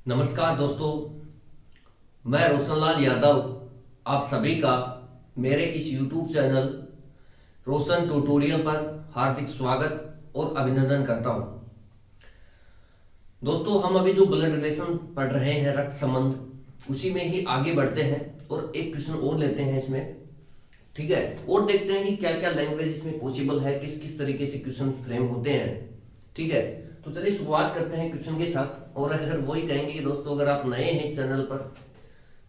नमस्कार दोस्तों, मैं रोशनलाल यादव आप सभी का मेरे इस YouTube चैनल रोशन ट्यूटोरियल पर हार्दिक स्वागत और अभिनंदन करता हूं। दोस्तों, हम अभी जो ब्लड रिलेशन पढ़ रहे हैं, रक्त संबंध, उसी में ही आगे बढ़ते हैं और एक क्वेश्चन और लेते हैं इसमें। ठीक है, और देखते हैं कि क्या क्या लैंग्वेज इसमें पॉसिबल है, किस किस तरीके से क्वेश्चन फ्रेम होते हैं। ठीक है, तो चलिए शुरुआत करते हैं क्वेश्चन के साथ। और अगर वही कहेंगे कि दोस्तों अगर आप नए हैं इस चैनल पर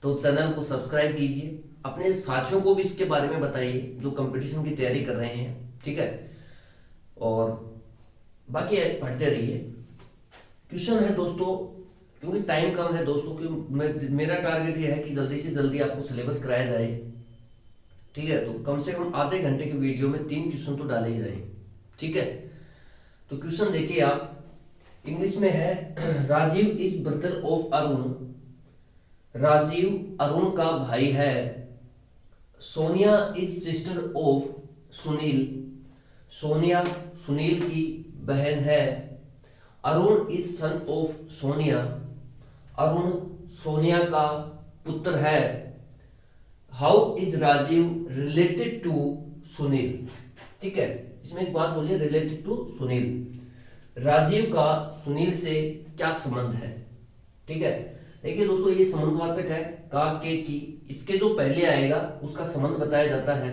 तो चैनल को सब्सक्राइब कीजिए, अपने साथियों को भी इसके बारे में बताइए जो कंपटीशन की तैयारी कर रहे हैं। ठीक है, और बाकी पढ़ते रहिए। क्वेश्चन है दोस्तों, क्योंकि टाइम कम है दोस्तों, कि मेरा टारगेट ये है कि जल्दी से जल्दी आपको सिलेबस कराया जाए। ठीक है, तो कम से कम आधे घंटे की वीडियो में 3 क्वेश्चन तो डाले ही जाए। ठीक है, तो क्वेश्चन देखिए आप, इंग्लिश में है Rajiv is brother of Arun. Rajiv Arun का भाई है। Sonia is sister of Sunil. Sonia Sunil की बहन है। Arun is son of Sonia. Arun Sonia का पुत्र है। How is Rajiv related to Sunil. ठीक है, इसमें एक बात बोलिए, रिलेटेड टू सुनील, राजीव का सुनील से क्या संबंध है। ठीक है, देखिए दोस्तों, ये संबंधवाचक है का के की, इसके जो पहले आएगा उसका संबंध बताया जाता है।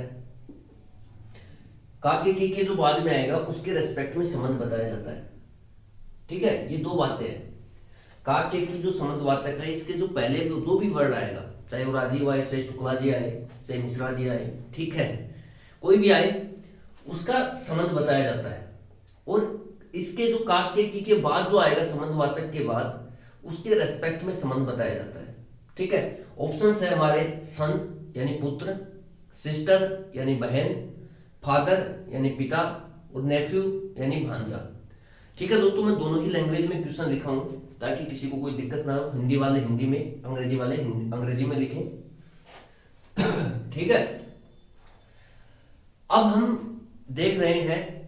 का के जो बाद में आएगा उसके रेस्पेक्ट में संबंध बताया जाता है। ठीक है, ये दो बातें हैं। का के की जो संबंधवाचक है, इसके जो पहले जो भी वर्ड आएगा, चाहे वो राजीव आए, चाहे शुक्ला जी आए, चाहे मिश्रा जी आए, ठीक है, कोई भी आए, उसका संबंध बताया जाता है। और इसके जो काके की के बाद जो आएगा संबंधवाचक के बाद, उसके रेस्पेक्ट में संबंध बताया जाता है। ठीक है, ऑप्शंस है हमारे, सन यानी पुत्र, सिस्टर यानी बहन, फादर यानी पिता, और नेफ्यू यानी भांजा। ठीक है दोस्तों, मैं दोनों ही लैंग्वेज में क्वेश्चन लिखा हूं ताकि किसी को कोई दिक्कत ना हो। हिंदी वाले हिंदी में, अंग्रेजी वाले अंग्रेजी में लिखें। ठीक है, अब हम देख रहे हैं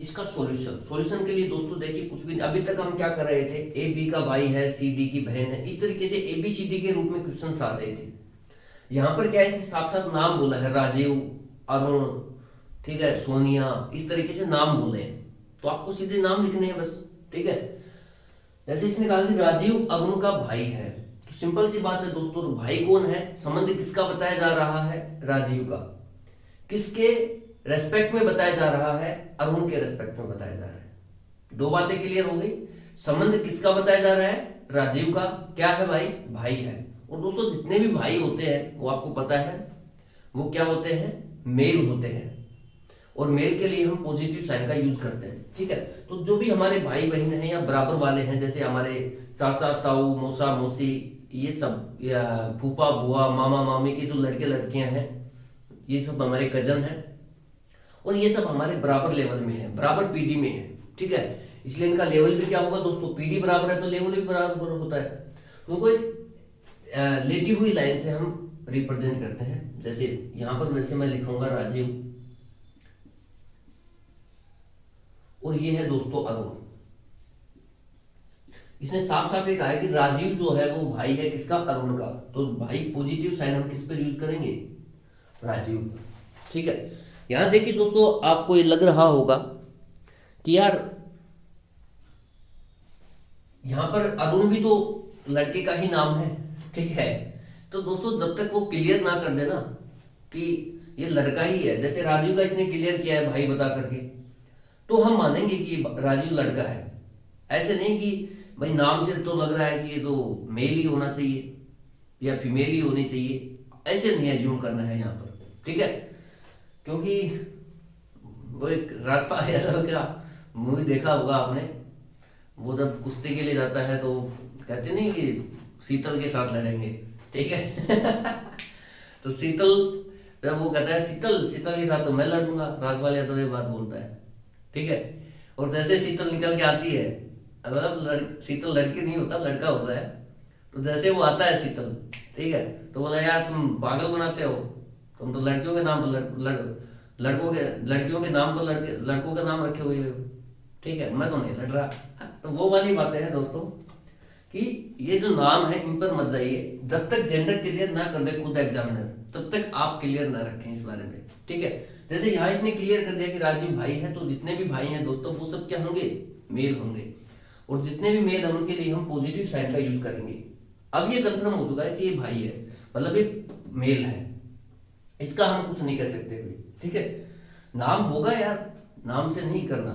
इसका सॉल्यूशन के लिए दोस्तों देखिए, कुछ भी अभी तक हम क्या कर रहे थे, ए बी का भाई है, सी डी की बहन है, इस तरीके से ए बी सी डी के रूप में क्वेश्चन आ रहे थे। यहाँ पर क्या है, साफ साफ नाम बोला है, राजीव, अरुण, ठीक है, सोनिया, इस तरीके से नाम बोले हैं, तो आपको सीधे नाम लिखने हैं बस। ठीक है, जैसे इसने कहा कि राजीव अरुण का भाई है, तो सिंपल सी बात है दोस्तों, भाई कौन है, संबंध किसका बताया जा रहा है, राजीव का, किसके रेस्पेक्ट में बताया जा रहा है, अरुण के रेस्पेक्ट में बताया जा रहा है। दो बातें क्लियर हो गई। संबंध किसका बताया जा रहा है, राजीव का, क्या है भाई, भाई है। और दोस्तों जितने भी भाई होते हैं वो आपको पता है वो क्या होते हैं, मेल होते हैं, और मेल के लिए हम पॉजिटिव साइन का यूज करते हैं। ठीक है, तो जो भी हमारे भाई बहन हैं या बराबर वाले हैं, जैसे हमारे चाचा ताऊ मौसा मौसी, ये सब, या फूफा बुआ मामा मामी के जो लड़के लड़कियां हैं, ये सब हमारे कजन हैं, और ये सब हमारे बराबर लेवल में है, बराबर पीडी में है। ठीक है, इसलिए इनका लेवल भी क्या होगा दोस्तों, पीडी बराबर है तो लेवल भी बराबर होता है। तो उनको एक लेटी हुई लाइन से हम रिप्रेजेंट करते हैं। जैसे यहां पर वैसे मैं लिखूंगा राजीव, और ये है दोस्तों अरुण। इसने साफ साफ ये कहा है कि राजीव जो है वो भाई है किसका, अरुण का, तो भाई पॉजिटिव साइन हम किस पर यूज करेंगे, राजीव। ठीक है, यहां देखिए दोस्तों, आपको ये लग रहा होगा कि यार यहां पर अरुण भी तो लड़के का ही नाम है। ठीक है, तो दोस्तों जब तक वो क्लियर ना कर देना कि ये लड़का ही है, जैसे राजीव का इसने क्लियर किया है भाई बता करके, तो हम मानेंगे कि राजीव लड़का है। ऐसे नहीं कि भाई नाम से तो लग रहा है कि ये तो मेल ही होना चाहिए या फीमेल ही होनी चाहिए, ऐसे नहीं एज्यूम करना है यहाँ पर। ठीक है, क्योंकि वो एक राजपाल यादव का मूवी देखा होगा आपने, वो जब कुश्ती के लिए जाता है तो कहते नहीं कि शीतल के साथ लड़ेंगे। ठीक है तो शीतल, जब वो कहता है शीतल शीतल के साथ तो मैं लड़ूंगा, राजपाल यादव ये बात बोलता है। ठीक है, और जैसे शीतल निकल के आती है, मतलब शीतल लड़की नहीं होता, लड़का होता है, तो जैसे वो आता है शीतल, ठीक है, तो बोला यार तुम पागल बनाते हो, तुम तो लड़कियों के नाम पर लड़कियों के नाम पर लड़कों का नाम रखे हुए हो। ठीक है, मैं तो नहीं लड़ रहा। तो वो वाली बातें हैं दोस्तों, कि ये जो नाम है इन पर मत जाइए, जब तक जेंडर क्लियर ना कर दे खुद एग्जामिनर तब तक आप क्लियर ना रखें इस बारे में, ठीक है। जैसे यहाँ इसने क्लियर कर दिया कि राजीव भाई है, तो जितने भी भाई हैं दोस्तों वो सब क्या होंगे, मेल होंगे, और जितने भी मेल हैं उनके लिए हम पॉजिटिव साइन का यूज करेंगे। अब ये कंफर्म हो चुका है कि ये भाई है, मतलब ये मेल है, इसका हम कुछ नहीं कह सकते हुए, ठीक है। नाम होगा यार, नाम से नहीं करना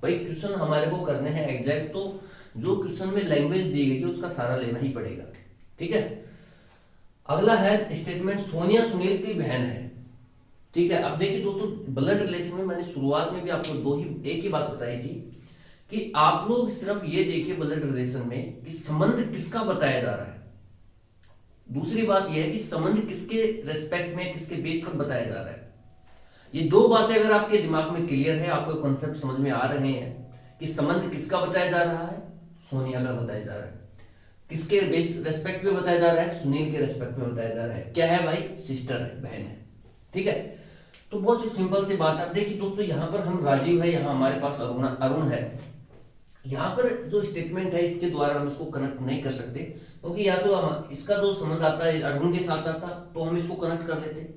भाई, क्वेश्चन हमारे को करने हैं एग्जैक्ट, तो जो क्वेश्चन में लैंग्वेज दी गई है उसका सारा लेना ही पड़ेगा, ठीक है। अगला है स्टेटमेंट, सोनिया सुनील की बहन है, ठीक है। अब देखिए दोस्तों, ब्लड रिलेशन में मैंने शुरुआत में भी आपको एक ही बात बताई थी कि आप लोग सिर्फ ये देखिए ब्लड रिलेशन में कि संबंध किसका बताया जा रहा है। दूसरी बात यह है कि संबंध किसके रेस्पेक्ट में, किसके बेस पर बताया जा रहा है। ये दो बातें अगर आपके दिमाग में क्लियर है, आपको कॉन्सेप्ट समझ में आ रहे हैं कि संबंध किसका बताया जा रहा है, सोनिया का बताया जा रहा है, किसके बेस रेस्पेक्ट में बताया जा रहा है, सुनील के रेस्पेक्ट में बताया जा रहा है, क्या है भाई, सिस्टर है, बहन है, ठीक है। तो बहुत ही सिंपल सी बात है। देखिए दोस्तों, यहाँ पर हम राजीव है, यहाँ हमारे पास अरुण है, यहाँ पर जो स्टेटमेंट है इसके द्वारा हम इसको कनेक्ट नहीं कर सकते, क्योंकि या तो इसका जो संबंध आता है अरुण के साथ आता तो हम इसको कनेक्ट कर लेते,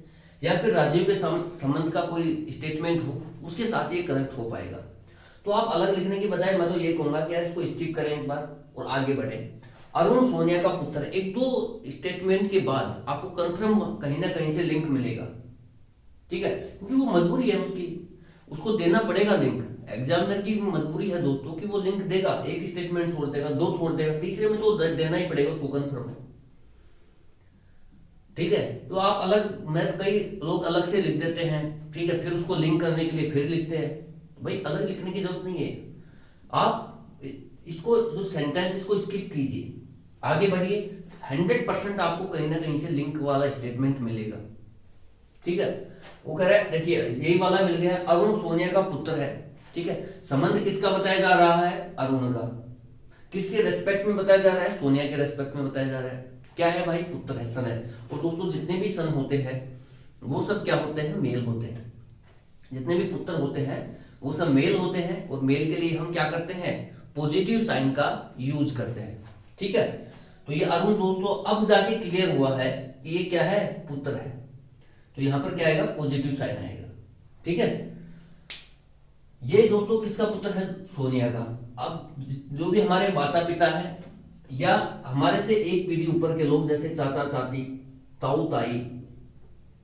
या फिर राजीव के संबंध का कोई स्टेटमेंट हो उसके साथ ये कनेक्ट हो पाएगा। तो आप अलग लिखने की बजाय मैं तो ये कहूंगा कि यार इसको स्किप करें एक बार और आगे बढ़े। अरुण सोनिया का पुत्र, एक दो स्टेटमेंट के बाद आपको कंफर्म कहीं ना कहीं से लिंक मिलेगा, ठीक है, क्योंकि वो मजबूरी है उसकी, उसको देना पड़ेगा लिंक। एग्जामिनर की मजबूरी है दोस्तों कि वो लिंक देगा, एक स्टेटमेंट छोड़ देगा, दो छोड़ देगा, तीसरे में तो देना ही पड़ेगा उसको कंफर्म है, ठीक है। तो आप अलग, मैं कई लोग अलग से लिख देते हैं, ठीक है, फिर उसको लिंक करने के लिए फिर लिखते हैं, भाई अलग लिखने की जरूरत नहीं है। आप इसको जो सेंटेंस इसको स्किप कीजिए, आगे बढ़िए, 100% आपको कहीं ना कहीं से लिंक वाला स्टेटमेंट मिलेगा, ठीक है। वो कह रहा है, देखिए यही वाला मिल गया, अरुण सोनिया का पुत्र है, ठीक है। संबंध किसका बताया जा रहा है, अरुण का, किसके रेस्पेक्ट में बताया जा रहा है, सोनिया के रेस्पेक्ट में बताया जा रहा है, क्या है भाई, पुत्र है, सन है। और दोस्तों जितने भी सन होते हैं वो सब क्या होते हैं, मेल होते हैं, जितने भी पुत्र होते हैं वो सब मेल होते हैं, और मेल के लिए हम क्या करते हैं, पॉजिटिव साइन का यूज करते हैं, ठीक है। तो ये अरुण दोस्तों अब जाके क्लियर हुआ है कि ये क्या है, पुत्र है, तो यहां पर क्या आएगा, पॉजिटिव साइन आएगा, ठीक है। ये दोस्तों किसका पुत्र है, सोनिया का। अब जो भी हमारे माता पिता है या हमारे से एक पीढ़ी ऊपर के लोग, जैसे चाचा चाची, ताऊ ताई,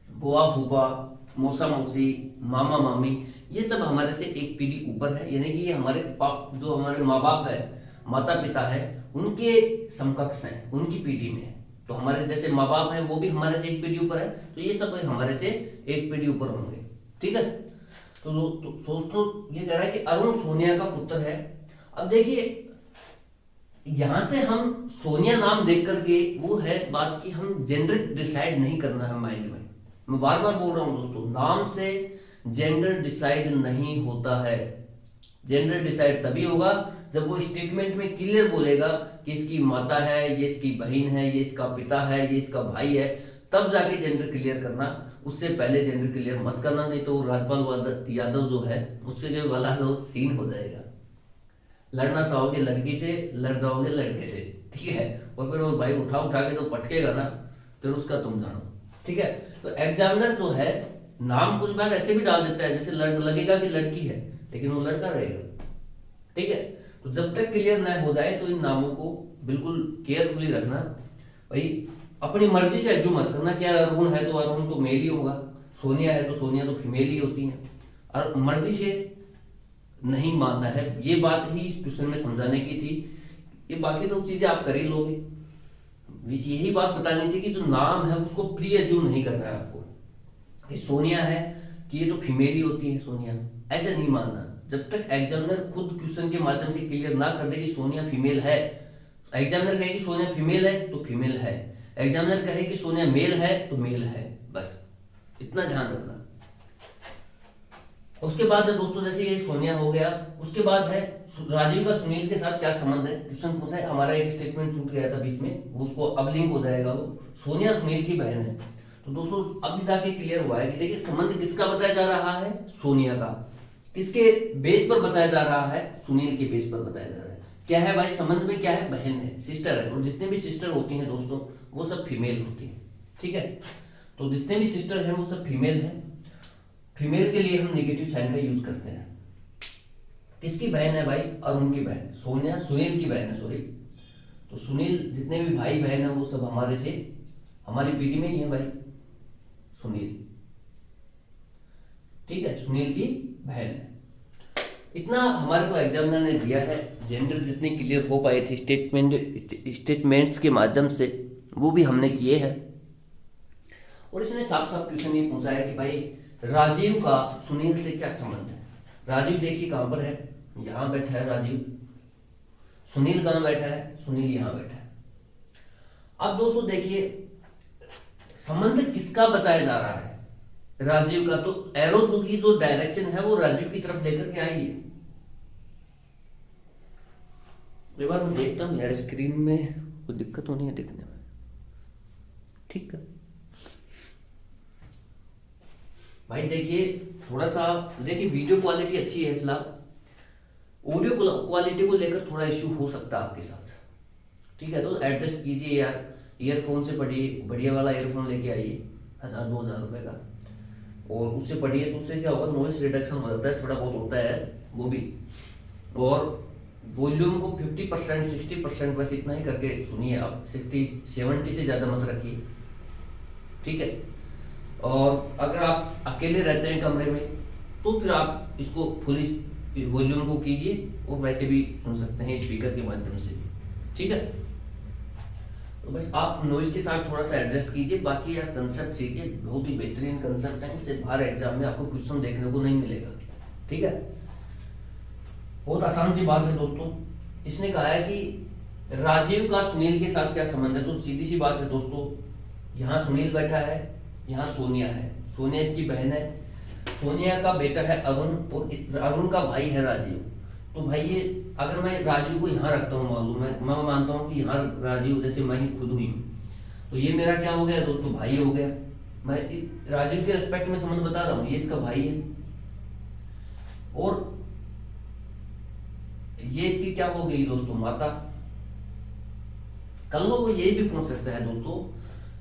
बुआ फूफा, मौसा मौसी, मामा मामी, ये सब हमारे से एक पीढ़ी ऊपर है, यानी कि ये हमारे जो हमारे माँ बाप है, माता पिता है, उनके समकक्ष हैं, उनकी पीढ़ी में है। तो हमारे जैसे माँ बाप हैं वो भी हमारे से एक पीढ़ी ऊपर है, तो ये सब हमारे से एक पीढ़ी ऊपर होंगे, ठीक है। तो दोस्तों ये कह रहा है कि अरुण सोनिया का पुत्र है। अब देखिए यहां से हम सोनिया नाम देख करके, वो है बात कि हम जेंडर डिसाइड नहीं करना है माइंड में, मैं बार बार बोल रहा हूं दोस्तों, नाम से जेंडर डिसाइड नहीं होता है। जेंडर डिसाइड तभी होगा जब वो स्टेटमेंट में क्लियर बोलेगा कि इसकी माता है, ये इसकी बहन है, ये इसका पिता है, ये इसका भाई है, तब जाके जेंडर क्लियर करना, उससे पहले जेंडर क्लियर मत करना, नहीं तो राजपाल यादव जो है उससे जो वाला जो सीन हो जाएगा, लड़ना चाहोगे लड़की से, लड़ जाओगे लड़के से, ठीक है, और फिर वो भाई उठा उठा के तो पटकेगा ना, फिर उसका तुम जानो, ठीक है। तो एग्जामिनर जो है नाम कुछ बार ऐसे भी डाल देता है, जैसे लगेगा कि लड़की है लेकिन वो लड़का रहेगा, ठीक है। तो जब तक क्लियर न हो जाए तो इन नामों को बिल्कुल केयरफुली रखना, भाई अपनी मर्जी से अज्यूम मत करना, क्या अरुण है तो अरुण तो मेल ही होगा, सोनिया है तो सोनिया तो फीमेल ही होती है, और मर्जी से नहीं मानना है। ये बात ही ट्यूशन में समझाने की थी, ये बाकी तो चीजें आप कर ही लोगे, यही बात बतानी थी कि जो नाम है उसको प्री एज्यूम नहीं करना है आपको, कि सोनिया है कि ये तो फीमेल ही होती है सोनिया, ऐसे नहीं मानना। जब तक एग्जामिनर खुद क्वेश्चन के माध्यम से क्लियर ना कर दे कि सोनिया फीमेल है, एग्जामिनर कहे कि सोनिया फीमेल है तो फीमेल है, एग्जामिनर कहे कि सोनिया मेल है तो मेल है, बस इतना ध्यान रखना। उसके बाद है दोस्तों, जैसे ये सोनिया हो गया, उसके बाद है राजीव का सुनील के साथ क्या संबंध है, क्वेश्चन पूछा है, हमारा एक स्टेटमेंट छूट गया था बीच में, वो उसको अब लिंक हो जाएगा, वो सोनिया सुनील की बहन है। तो दोस्तों अब जाके क्लियर हुआ है कि देखिए संबंध किसका बताया जा रहा है, सोनिया का, किसके बेस पर बताया जा रहा है, सुनील के बेस पर बताया जा रहा है। क्या है भाई, संबंध में क्या है, बहन है, सिस्टर है। और जितने भी सिस्टर होती हैं दोस्तों वो सब फीमेल होती हैं, ठीक है। तो जितने भी सिस्टर हैं वो सब फीमेल हैं। फीमेल के लिए हम नेगेटिव साइन का यूज करते हैं। किसकी बहन है भाई, अरुण की बहन, सोनिया सुनील की बहन है, सॉरी। तो सुनील, जितने भी भाई बहन है वो सब हमारे से, हमारी पीढ़ी में ही है भाई, सुनील, ठीक है, सुनील की बहन है। इतना हमारे को एग्जामिनर ने दिया है, जेंडर जितने क्लियर हो पाए थे स्टेटमेंट्स के माध्यम से वो भी हमने किए हैं। और इसने साफ साफ क्वेश्चन ये पूछा है कि भाई राजीव का सुनील से क्या संबंध है। राजीव देखिए कहां पर है, यहां बैठा है राजीव। सुनील कहां बैठा है, सुनील यहां बैठा है। अब दोस्तों देखिए संबंध किसका बताया जा रहा है, राजीव का। तो एरो की जो डायरेक्शन है वो राजीव की तरफ लेकर के आई है। एक बार मैं देखता हूँ यार स्क्रीन में कोई दिक्कत तो नहीं है देखने में, ठीक है भाई। देखिए थोड़ा सा देखिए वीडियो क्वालिटी अच्छी है फिलहाल, ऑडियो क्वालिटी को लेकर थोड़ा इश्यू हो सकता है आपके साथ, ठीक है। तो एडजस्ट कीजिए यार, ईयरफोन से पढ़िए, बढ़िया वाला ईयरफोन लेके आइए 1000-2000 रुपए का, और उससे पढ़िए तो उससे क्या होगा, नॉइस रिडक्शन हो जाता है, थोड़ा बहुत होता है वो भी। और वॉल्यूम को 50% 60% बस इतना ही करके सुनिए आप, 60-70 से ज़्यादा मत रखिए, ठीक है। और अगर आप अकेले रहते हैं कमरे में तो फिर आप इसको फुली वॉल्यूम को कीजिए, और वैसे भी सुन सकते हैं स्पीकर के माध्यम से भी, ठीक है। तो बस आप नॉइज के साथ थोड़ा सा एडजस्ट कीजिए। बाकी यार कंसेप्ट सीखिए, बहुत ही बेहतरीन कंसेप्ट है, इससे बाहर एग्जाम में आपको क्वेश्चन देखने को नहीं मिलेगा, ठीक है। बहुत आसान सी बात है दोस्तों। इसने कहा है कि राजीव का सुनील के साथ क्या संबंध है, तो सीधी सी बात है दोस्तों, यहाँ सुनील बैठा है, यहाँ सोनिया है, सोनिया इसकी बहन है, सोनिया का बेटा है अरुण, और अरुण का भाई है राजीव। तो भाई ये अगर मैं राजीव को यहाँ रखता हूँ, मालूम है मैं मानता हूँ कि यहाँ राजीव जैसे मैं ही खुद हुई हूँ, तो ये मेरा क्या हो गया दोस्तों, भाई हो गया। मैं राजीव के रिस्पेक्ट में संबंध बता रहा हूँ, ये इसका भाई है। और ये इसकी क्या हो गई दोस्तों, माता। कल वो ये भी पूछ सकता है दोस्तों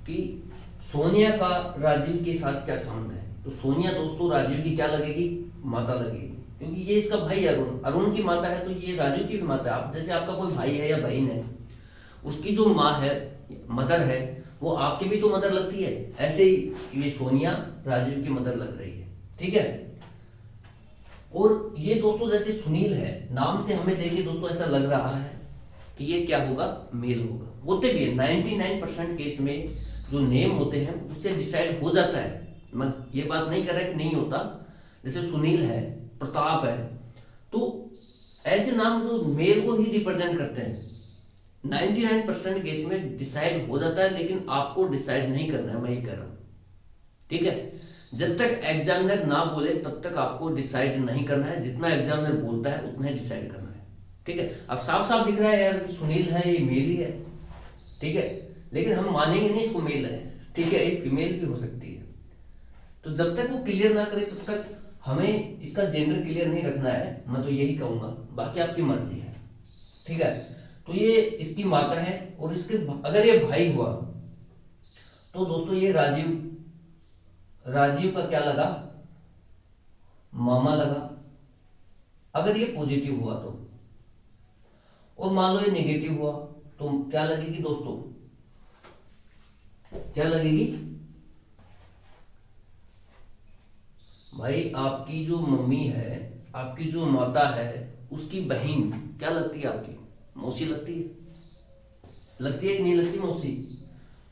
कि सोनिया का राजीव के साथ क्या संबंध है। तो सोनिया दोस्तों राजीव की क्या लगेगी, माता लगेगी, क्योंकि ये इसका भाई है अरुण, अरुण की माता है, तो ये राजीव की भी माता है। आप जैसे आपका कोई भाई है या बहन है, उसकी जो माँ है, मदर है, वो आपकी भी तो मदर लगती है, ऐसे ही ये सोनिया राजीव की मदर लग रही है, ठीक है। और ये दोस्तों जैसे सुनील है, नाम से हमें देखिए दोस्तों ऐसा लग रहा है कि ये क्या होगा, मेल होगा। होते भी है 99% केस में जो नेम होते हैं उससे डिसाइड हो जाता है। मैं ये बात नहीं कर रहा कि नहीं होता, जैसे सुनील है, प्रताप है, तो ऐसे नाम जो मेल को ही रिप्रेजेंट करते हैं 99% केस में डिसाइड हो जाता है, लेकिन आपको डिसाइड नहीं करना है, मैं ये कह रहा हूं, ठीक है। जब तक एग्जामिनर ना बोले तब तक आपको डिसाइड नहीं करना है, जितना एग्जामिनर बोलता है उतना ही डिसाइड करना है, ठीक है। अब साफ साफ दिख रहा है यार सुनील है, ये मेल ही है, ठीक है, लेकिन हम मानेंगे नहीं इसको मेल है, ठीक है, एक फीमेल भी हो सकती है। तो जब तक वो क्लियर ना करे तब तक हमें इसका जेंडर क्लियर नहीं रखना है, मैं तो यही कहूंगा, बाकी आपकी मर्जी है, ठीक है। तो ये इसकी माता है, और इसके अगर ये भाई हुआ तो दोस्तों ये राजीव का क्या लगा, मामा लगा, अगर ये पॉजिटिव हुआ तो। और मान लो ये नेगेटिव हुआ तो क्या लगेगी दोस्तों, क्या लगेगी भाई, आपकी जो मम्मी है, आपकी जो माता है, उसकी बहन क्या लगती है, आपकी मौसी लगती है, लगती है कि नहीं लगती मौसी,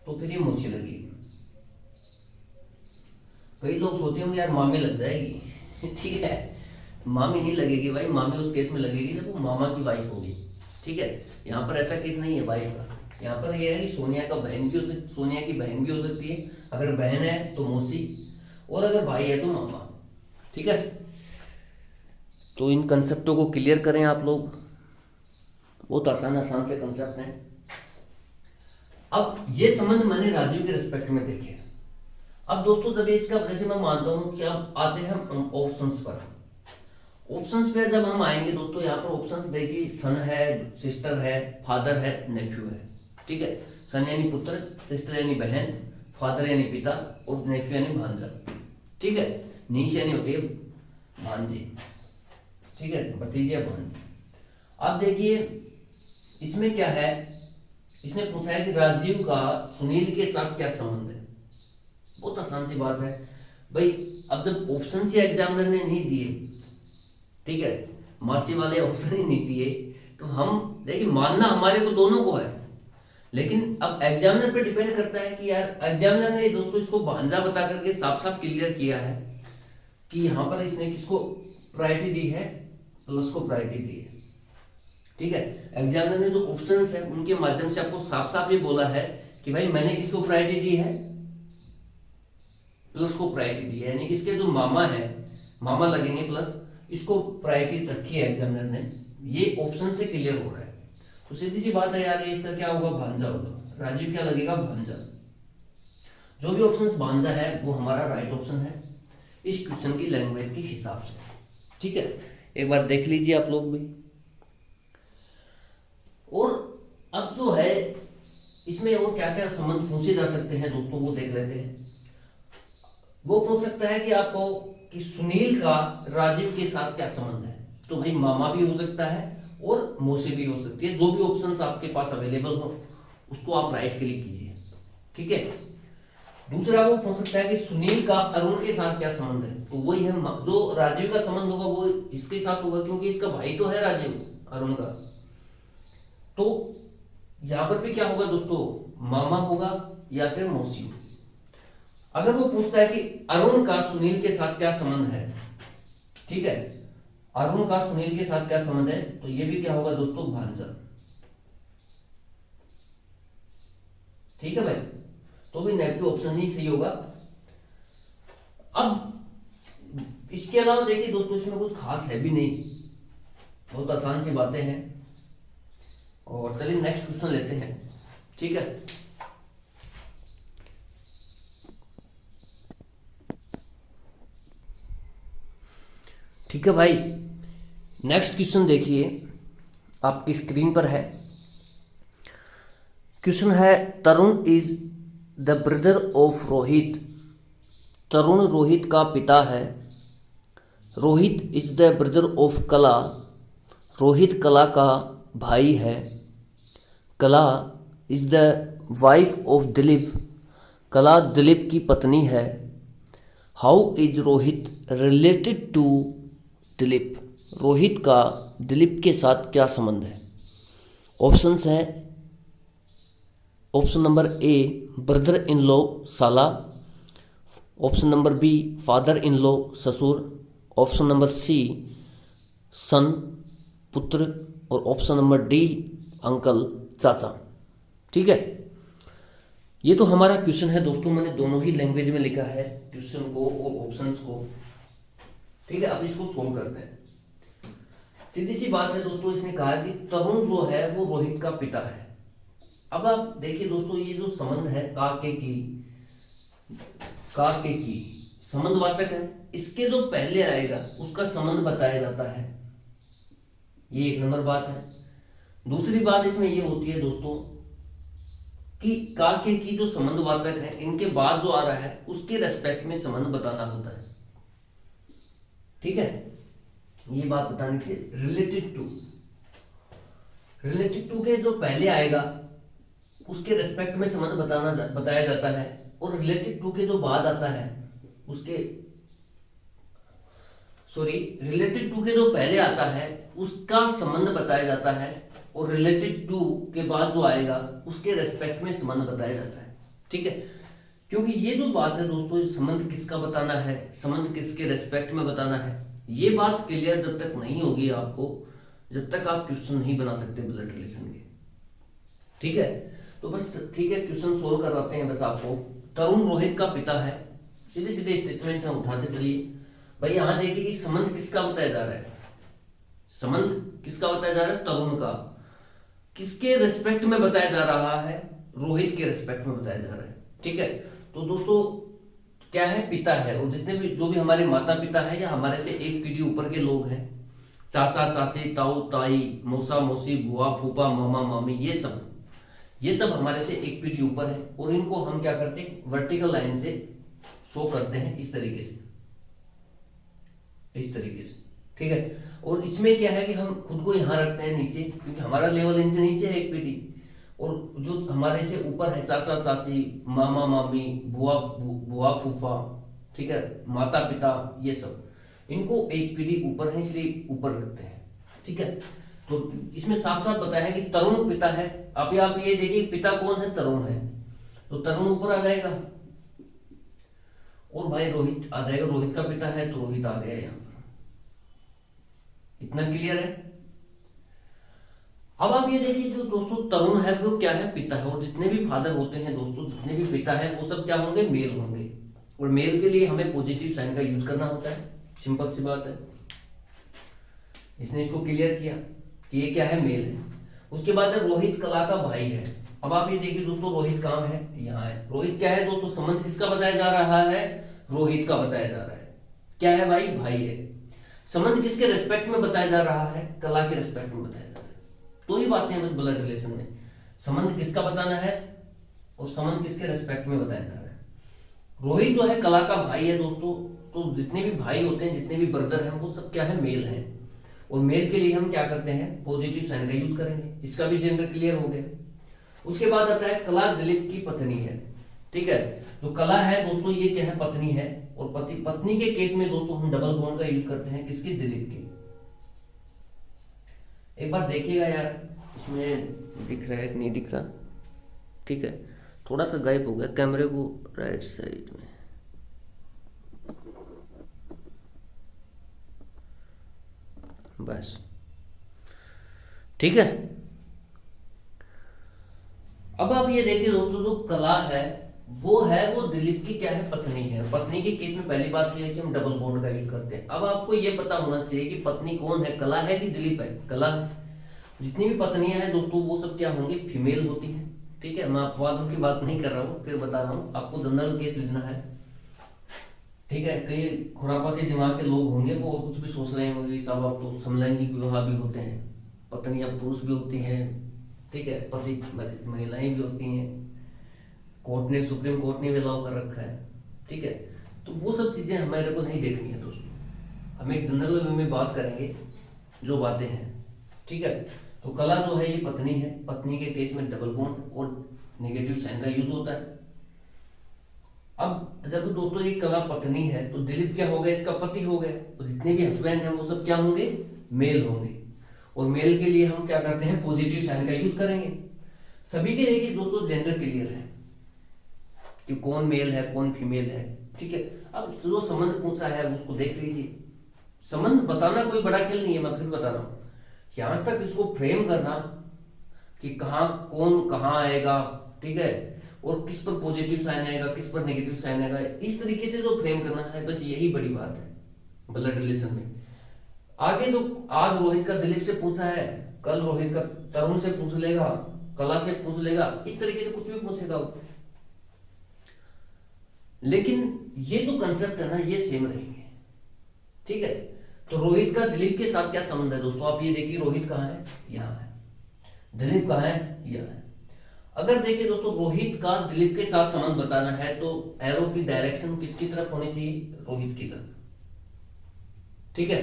तो फिर ये मौसी लगेगी। कई लोग सोचे होंगे यार मामी लग जाएगी ठीक है, मामी नहीं लगेगी भाई, मामी उस केस में लगेगी जब वो मामा की वाइफ होगी, ठीक है। यहाँ पर ऐसा केस नहीं है वाइफ का, यहाँ पर यह है कि सोनिया का बहन भी हो सकती, सोनिया की बहन भी हो सकती है, अगर बहन है तो मौसी, और अगर भाई है तो मामा, ठीक है। तो इन कंसेप्टों को क्लियर करें आप लोग, बहुत आसान से कंसेप्ट हैं। अब ये संबंध मैंने राजीव के रिस्पेक्ट में देखे। अब दोस्तों जब इसका, जैसे मैं मानता हूं कि अब आते हैं ऑप्शंस पर। ऑप्शंस पे जब हम आएंगे दोस्तों, यहाँ पर ऑप्शंस देखिए, सन है, सिस्टर है, फादर है, नेफ्यू है। ठीक है, सन यानी पुत्र, सिस्टर यानी बहन, फादर यानी पिता, और नेफ्यू यानी भांजा। ठीक है, नीच यानी होती है भांजी। ठीक है, भतीजे या भांजी। अब देखिए इसमें क्या है, इसने पूछा है कि राजीव का सुनील के साथ क्या संबंध है। बहुत आसान सी बात है भाई, अब जब ऑप्शन से एग्जामिनर ने नहीं दिए, ठीक है, मासी वाले ऑप्शन ही नहीं दिए, तो हम देखिए मानना हमारे को दोनों को है, लेकिन अब एग्जामिनर पे डिपेंड करता है कि यार एग्जामिनर ने दोस्तों इसको भांजा बता करके साफ साफ क्लियर किया है कि यहाँ पर इसने किसको प्रायोरिटी दी है, प्लस को प्रायोरिटी दी है। ठीक है, एग्जामिनर ने जो ऑप्शंस है उनके माध्यम से आपको साफ साफ ये बोला है कि भाई मैंने किसको प्रायोरिटी दी है, प्लस को प्रायोरिटी दी है, यानी इसके जो मामा है, मामा लगेंगे प्लस, इसको प्रायोरिटी रखी है एग्जामिनर ने, ये ऑप्शन से क्लियर हो रहा है। तो सीधी सी बात है यार, ये इसका क्या होगा, भांजा होगा। राजीव क्या लगेगा, भांजा। जो भी ऑप्शन भांजा है वो हमारा राइट ऑप्शन है इस क्वेश्चन की लैंग्वेज के हिसाब से। ठीक है, एक बार देख लीजिए आप लोग भी। और अब जो है इसमें और क्या क्या संबंध पूछे जा सकते हैं दोस्तों, वो देख लेते हैं। वो पूछ सकता है कि आपको कि सुनील का राजीव के साथ क्या संबंध है, तो भाई मामा भी हो सकता है और मौसी भी हो सकती है। जो भी ऑप्शंस आपके पास अवेलेबल हो उसको आप राइट क्लिक कीजिए। ठीक है, दूसरा वो पूछ सकता है कि सुनील का अरुण के साथ क्या संबंध है, तो वही है जो राजीव का संबंध होगा वो इसके साथ होगा, क्योंकि इसका भाई तो है राजीव अरुण का। तो यहां पर भी क्या होगा दोस्तों, मामा होगा या फिर मौसी। अगर वो पूछता है कि अरुण का सुनील के साथ क्या संबंध है, ठीक है, अरुण का सुनील के साथ क्या संबंध है, तो ये भी क्या होगा दोस्तों, भांजा। ठीक है भाई, तो भी नेगेटिव ऑप्शन ही सही होगा। अब इसके अलावा देखिए दोस्तों, इसमें कुछ खास है भी नहीं, बहुत आसान सी बातें हैं। और चलिए नेक्स्ट क्वेश्चन लेते हैं। ठीक है, ठीक है भाई, नेक्स्ट क्वेश्चन देखिए आपकी स्क्रीन पर है। क्वेश्चन है, Tarun is the brother of Rohit. Tarun Rohit का पिता है। Rohit is the brother of Kala. Rohit Kala का भाई है। Kala is the wife of Dilip. Kala Dilip की पत्नी है। How is Rohit related to Dilip. Rohit का दिलीप के साथ क्या संबंध है। ऑप्शंस हैं, option number A brother in law साला, option number B father in law ससुर, ऑप्शन नंबर सी सन पुत्र, और ऑप्शन नंबर डी अंकल चाचा। ठीक है, ये तो हमारा क्वेश्चन है दोस्तों, मैंने दोनों ही लैंग्वेज में लिखा है क्वेश्चन को और ऑप्शंस को। ठीक है, अब इसको सोल्व करते हैं। सीधी सी बात है दोस्तों, इसने कहा कि तरुण जो है वो रोहित का पिता है। अब आप देखिए दोस्तों, ये जो संबंध है का के की संबंधवाचक है, इसके जो पहले आएगा उसका संबंध बताया जाता है, ये एक नंबर बात है। दूसरी बात इसमें ये होती है दोस्तों कि का के की जो संबंधवाचक है, इनके बाद जो आ रहा है उसके रेस्पेक्ट में संबंध बताना होता है। ठीक है, ये बात बताने के रिलेटेड टू के जो पहले आएगा उसके रेस्पेक्ट में संबंध बताया जाता है, और रिलेटेड टू के जो बाद आता है उसके रिलेटेड टू के जो पहले आता है उसका संबंध बताया जाता है, और रिलेटेड टू के बाद जो आएगा उसके रेस्पेक्ट में संबंध बताया जाता है। ठीक है, क्योंकि ये जो बात है दोस्तों, संबंध किसका बताना है, संबंध किसके रेस्पेक्ट में बताना है, ये बात क्लियर जब तक नहीं होगी आपको, जब तक आप क्वेश्चन नहीं बना सकते ब्लड रिलेशन के। ठीक है, तो बस ठीक है, क्वेश्चन सोल्व करवाते हैं बस आपको। तरुण रोहित का पिता है, सीधे सीधे स्टेटमेंट में उठाते चलिए भाई। यहां देखिए कि संबंध किसका बताया जा रहा है, संबंध किसका बताया जा रहा है, तरुण का। किसके रिस्पेक्ट में बताया जा रहा है, रोहित के रिस्पेक्ट में बताया जा रहा है। ठीक है, तो दोस्तों क्या है, पिता है, और जितने भी जो भी हमारे माता पिता है या हमारे से एक पीढ़ी ऊपर के लोग हैं चाचा चाची, ताऊ ताई, मौसा मौसी, बुआ फूफा, मामा मामी, ये सब हमारे से एक पीढ़ी ऊपर है, और इनको हम क्या करते हैं, वर्टिकल लाइन से शो करते हैं इस तरीके से, ठीक है। और इसमें क्या है कि हम खुद को यहाँ रखते हैं नीचे, क्योंकि हमारा लेवल इनसे नीचे है एक पीढ़ी, और जो हमारे से ऊपर है चाचा चाची, मामा मामी, बुआ फूफा, ठीक है, माता पिता, ये सब इनको एक पीढ़ी ऊपर है, इसलिए ऊपर रखते हैं, ठीक है। तो इसमें साफ साफ बताया है कि तरुण पिता है। अभी आप ये देखिए पिता कौन है, तरुण है, तो तरुण ऊपर आ जाएगा, और भाई रोहित आ जाएगा, रोहित का पिता है तो रोहित आ गया यहाँ पर। इतना क्लियर है। अब आप ये देखिए जो दोस्तों तरुण है वो क्या है, पिता है, और जितने भी फादर होते हैं दोस्तों, जितने भी पिता है वो सब क्या होंगे, मेल होंगे, और मेल के लिए हमें पॉजिटिव साइन का यूज करना होता है, सिंपल सी बात है। इसने इसको क्लियर किया कि ये क्या है, मेल है। उसके बाद है रोहित कला का भाई है। अब आप ये देखिए दोस्तों रोहित कहाँ है, यहाँ है। रोहित क्या है दोस्तों, संबंध किसका बताया जा रहा है, रोहित का बताया जा रहा है। क्या है भाई, भाई है। संबंध किसके रेस्पेक्ट में बताया जा रहा है, कला के रेस्पेक्ट में बताया जा रहा है। तो ही बातें हैं बस ब्लड रिलेशन में, संबंध किसका बताना है और संबंध किसके रेस्पेक्ट में बताया जा रहा है। रोहित जो है कला का भाई है दोस्तों, तो जितने भी भाई होते हैं, जितने भी ब्रदर हैं, वो सब क्या है, मेल है, और मेल के लिए हम क्या करते हैं, पॉजिटिव साइन का यूज करेंगे। इसका भी जेंडर क्लियर हो गया। उसके बाद आता है कला दिलीप की पत्नी है, ठीक है। जो कला है दोस्तों ये क्या है, पत्नी है, और पति पत्नी के केस में दोस्तों हम डबल बॉन्ड का यूज करते हैं, किसकी, दिलीप की। एक बार देखिएगा यार, उसमें दिख रहा है कि नहीं दिख रहा, ठीक है, थोड़ा सा गायब हो गया, कैमरे को राइट साइड में, बस ठीक है। अब आप ये देखिए दोस्तों जो कला है वो दिलीप की क्या है, पत्नी है। पत्नी के केस में पहली बात ये है कि हम डबल बॉन्ड का यूज करते हैं। अब आपको ये पता होना चाहिए कि पत्नी कौन है, कला है कि दिलीप है, कला। जितनी भी पत्नियां हैं दोस्तों वो सब क्या होंगी, फीमेल होती हैं, ठीक है। मैं अपवादों की बात नहीं कर रहा हूँ, फिर बता रहा हूँ आपको, जनरल केस लेना है, ठीक है। कई खुरापाती दिमाग के लोग होंगे वो कुछ भी सोच रहे होंगे, सब आप तो समलैंगिक विवाह भी होते हैं, पत्नियां पुरुष भी होती हैं, ठीक है, पति महिलाएं भी होती हैं, कोर्ट ने, सुप्रीम कोर्ट ने भी अलाउ कर रखा है, ठीक है। तो वो सब चीजें हमारे को नहीं देखनी है दोस्तों, हम एक जनरल वे में बात करेंगे जो बातें हैं, ठीक है। तो कला जो है ये पत्नी है, पत्नी के केस में डबल बॉन्ड और नेगेटिव साइन का यूज होता है। अब जब दोस्तों ये कला पत्नी है तो दिलीप क्या हो गया, इसका पति हो गया, और जितने भी हस्बैंड हैं वो सब क्या होंगे, मेल होंगे, और मेल के लिए हम क्या करते हैं, पॉजिटिव साइन का यूज करेंगे। सभी के देखिए दोस्तों जेंडर क्लियर है कि कौन मेल है कौन फीमेल है, ठीक है। अब जो संबंध पूछा है उसको देख लीजिए। संबंध बताना कोई बड़ा खेल नहीं है, मैं फिर बता रहा हूं, यहां तक इसको फ्रेम करना कि कहाँ कौन कहाँ आएगा, ठीक है, और किस पर पॉजिटिव साइन आएगा किस पर नेगेटिव साइन आएगा, इस तरीके से जो फ्रेम करना है, बस यही बड़ी बात है ब्लड रिलेशन में। आगे जो आज रोहित का दिलीप से पूछा है, कल रोहित का तरुण से पूछ लेगा, कला से पूछ लेगा, इस तरीके से कुछ भी पूछेगा, लेकिन ये जो कंसेप्ट है ना ये सेम रहेंगे, ठीक है। तो रोहित का दिलीप के साथ क्या संबंध है दोस्तों, आप ये देखिए, रोहित कहाँ है, यहाँ है, दिलीप कहाँ है, यहाँ है। अगर देखिए दोस्तों रोहित का दिलीप के साथ संबंध बताना है तो एरो की डायरेक्शन किसकी तरफ होनी चाहिए, रोहित की तरफ, ठीक है।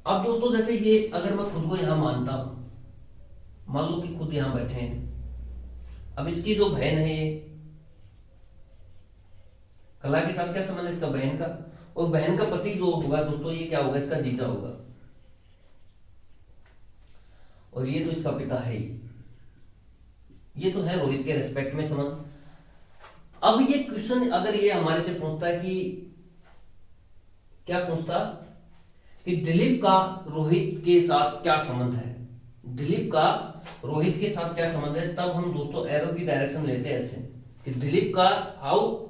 अब दोस्तों जैसे ये अगर मैं खुद को यहां मानता हूं, मान लो कि खुद यहां बैठे हैं, अब इसकी जो बहन है ये कला के साथ क्या संबंध है, इसका बहन का, और बहन का पति जो होगा दोस्तों ये क्या होगा, इसका जीजा होगा, और ये तो इसका पिता है, ये तो है रोहित के रेस्पेक्ट में संबंध। अब ये क्वेश्चन अगर ये हमारे से पूछता है कि क्या पूछता कि दिलीप का रोहित के साथ क्या संबंध है, दिलीप का रोहित के साथ क्या संबंध है, तब हम दोस्तों एरो की डायरेक्शन लेते हैं ऐसे कि दिलीप का हाउ,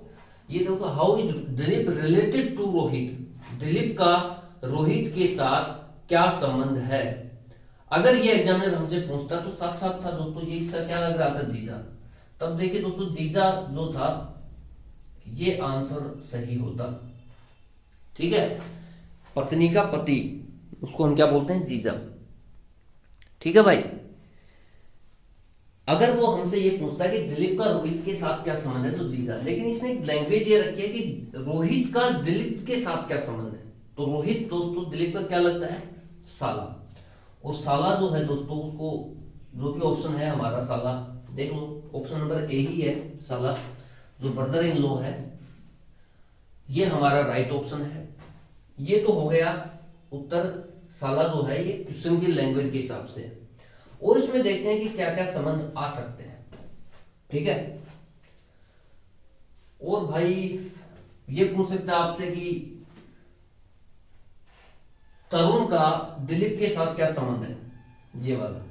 ये देखो how is Dilip related to Rohit, Dilip का रोहित के साथ क्या संबंध है। अगर ये एग्जामिनर हमसे पूछता तो साफ साफ था दोस्तों, ये इसका क्या लग रहा था, जीजा। तब देखिए दोस्तों जीजा जो था ये आंसर सही होता, ठीक है। पत्नी का पति उसको हम क्या बोलते हैं, जीजा। ठीक है भाई। अगर वो हमसे ये पूछता है कि दिलीप का रोहित के साथ क्या संबंध है, तो जीजा। लेकिन इसने एक लैंग्वेज ये रखी है कि रोहित का दिलीप के साथ क्या संबंध है। तो रोहित दोस्तों दिलीप का क्या लगता है, साला। और साला जो है दोस्तों, उसको जो भी ऑप्शन है हमारा साला, देख लो ऑप्शन नंबर ए ही है, साला जो ब्रदर इन लॉ है, ये हमारा राइट ऑप्शन है। ये तो हो गया उत्तर, साला जो है ये क्वेश्चन की लैंग्वेज के हिसाब से। और इसमें देखते हैं कि क्या क्या संबंध आ सकते हैं। ठीक है। और भाई ये पूछ सकता है आपसे कि तरुण का दिलीप के साथ क्या संबंध है, ये वाला।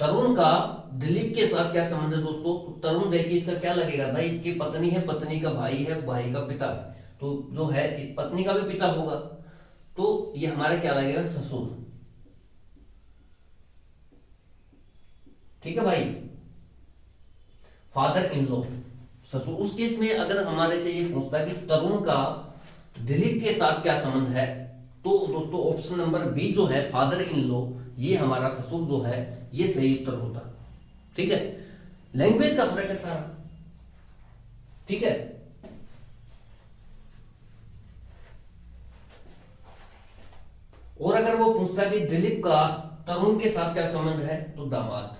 तरुण का दिलीप के साथ क्या संबंध है दोस्तों। तो तरुण देखिए इसका क्या लगेगा भाई, इसकी पत्नी है, पत्नी का भाई है, भाई का पिता, तो जो है पत्नी का भी पिता होगा, तो ये हमारा क्या लगेगा, ससुर। ठीक है भाई, फादर इन लॉ, ससुर। उस केस में अगर हमारे से ये पूछता है कि तरुण का दिलीप के साथ क्या संबंध है, तो दोस्तों ऑप्शन नंबर बी जो है, फादर इन लॉ, ये हमारा ससुर जो है, ये सही उत्तर होता। ठीक है। लैंग्वेज का फर्क है सारा। ठीक है। और अगर वो पूछता है कि दिलीप का तरुण के साथ क्या संबंध है, तो दामाद,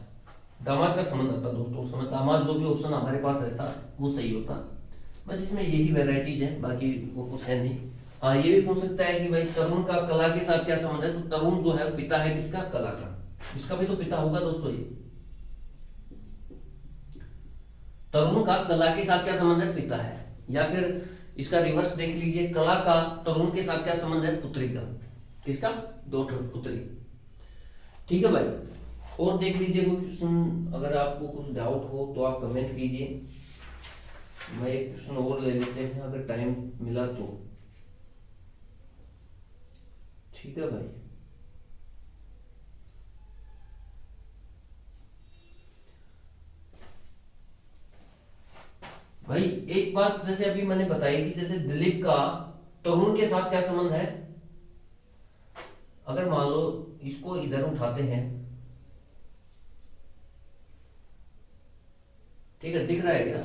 दामाद का संबंध आता दोस्तों। उस समय दामाद जो भी ऑप्शन हमारे पास रहता वो सही होता। बस इसमें यही वेराइटीज है, बाकी वो कुछ है नहीं। हाँ, ये भी पूछ सकता है कि भाई तरुण का कला के साथ क्या संबंध है, तो तरुण जो है पिता है किसका, कला का। इसका भी तो पिता होगा दोस्तों ये। तरुण का कला के साथ क्या संबंध है, पिता है। या फिर इसका रिवर्स देख लीजिए, कला का तरुण के साथ क्या संबंध है, पुत्री का। किसका, डॉटर, पुत्री। ठीक है भाई। और देख लीजिए कोई क्वेश्चन, अगर आपको कुछ डाउट हो तो आप कमेंट कीजिए। मैं एक क्वेश्चन और ले लेते हैं अगर टाइम मिला तो। ठीक है भाई। भाई एक बात जैसे अभी मैंने बताई कि जैसे दिलीप का तरुण के साथ क्या संबंध है, अगर मान लो इसको इधर उठाते हैं, ठीक है, दिख रहा है क्या,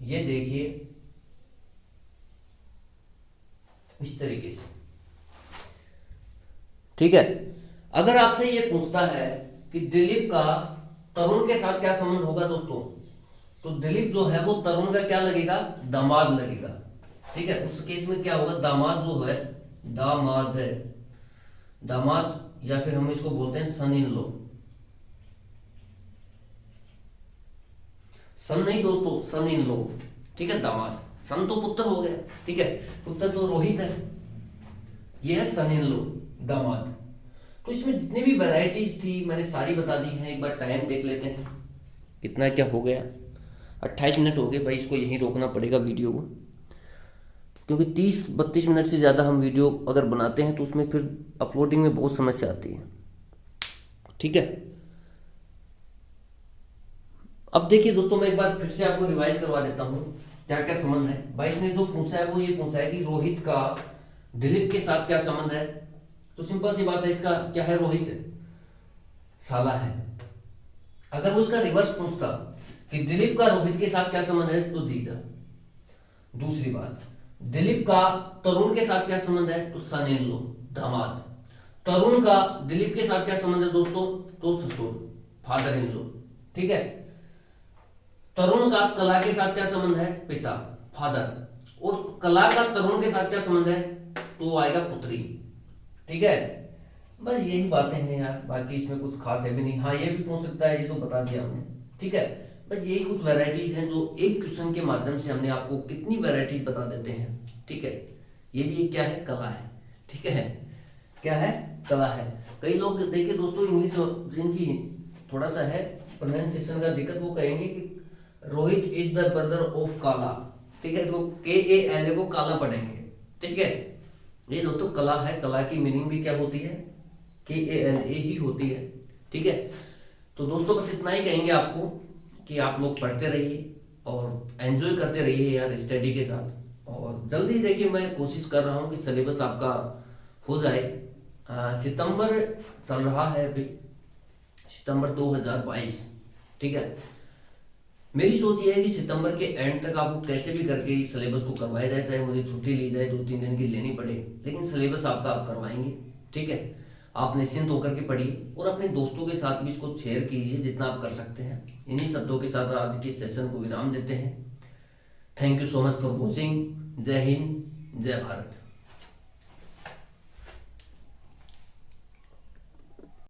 ये देखिए इस तरीके से। ठीक है। अगर आपसे ये पूछता है कि दिलीप का तरुण के साथ क्या संबंध होगा दोस्तों, तो दिलीप जो है वो तरुण का क्या लगेगा, दामाद लगेगा। ठीक है। उस केस में क्या होगा, दामाद जो है, दामाद है, दामाद, या फिर हम इसको बोलते हैं सन इन लॉ। सन नहीं दोस्तों, सन इन लॉ। ठीक है। दामाद, सन तो पुत्र हो गया। ठीक है। पुत्र तो रोहित है, यह है सन इन लॉ, दामाद। तो इसमें जितनी भी वैरायटीज थी मैंने सारी बता दी हैं। एक बार टाइम देख लेते हैं कितना क्या हो गया, 28 मिनट हो गए भाई। इसको यहीं रोकना पड़ेगा वीडियो को, क्योंकि 30-32 मिनट से ज़्यादा हम वीडियो अगर बनाते हैं तो उसमें फिर अपलोडिंग में बहुत समस्या आती है। ठीक है। अब देखिए दोस्तों, मैं एक बार फिर से आपको रिवाइज करवा देता हूँ क्या क्या संबंध है। भाई ने जो पूछा है वो ये पूछा है कि रोहित का दिलीप के साथ क्या संबंध है। तो सिंपल सी बात है, इसका क्या है, रोहित साला है। अगर वो उसका रिवर्स पूछता कि दिलीप का रोहित के साथ क्या संबंध है, तो जीजा। दूसरी बात, दिलीप का तरुण के साथ क्या संबंध है, तो सन इन लॉ, दामाद। तरुण का दिलीप के साथ क्या संबंध है दोस्तों, तो ससुर, फादर इन लॉ। ठीक है। तरुण का कला के साथ क्या संबंध है, पिता, फादर। और कला का तरुण के साथ क्या संबंध है, तो आएगा पुत्री। ठीक है। बस यही बातें हैं यार, बाकी इसमें कुछ खास है भी नहीं। हाँ, ये भी पूछ सकता है, ये तो बता दिया हमने। ठीक है। बस यही कुछ वैरायटीज हैं जो एक क्वेश्चन के माध्यम से हमने आपको कितनी वैरायटीज बता देते हैं। ठीक है। ये भी एक क्या है, कला है। ठीक है। क्या है, कला है। कई लोग देखिए दोस्तों, इंग्लिश जिनकी थोड़ा सा है प्रोनाउंसिएशन का दिक्कत, वो कहेंगे कि Rohit is the brother of काला। ठीक है। इसको KALA को काला पढ़ेंगे। ठीक है। ये दोस्तों कला है, कला की मीनिंग भी क्या होती है, KALA ही होती है। ठीक है। तो दोस्तों बस इतना ही कहेंगे आपको। कि आप लोग पढ़ते रहिए और एंजॉय करते रहिए यार स्टडी के साथ। और जल्दी देखिए मैं कोशिश कर रहा हूँ कि सिलेबस आपका हो जाए। सितंबर चल रहा है अभी, सितंबर 2022, ठीक है। मेरी सोच ये है कि सितंबर के एंड तक आपको कैसे भी करके इस सिलेबस को करवाया जाए, चाहे मुझे छुट्टी ली जाए 2-3 दिन की लेनी पड़े, लेकिन सिलेबस आपका आप करवाएंगे, ठीक है। आप निश्चिंत होकर के पढ़िए और अपने दोस्तों के साथ भी इसको शेयर कीजिए जितना आप कर सकते हैं। इन्हीं शब्दों के साथ आज के सेशन को विराम देते हैं। Thank you so much for watching. जय हिंद, जय भारत।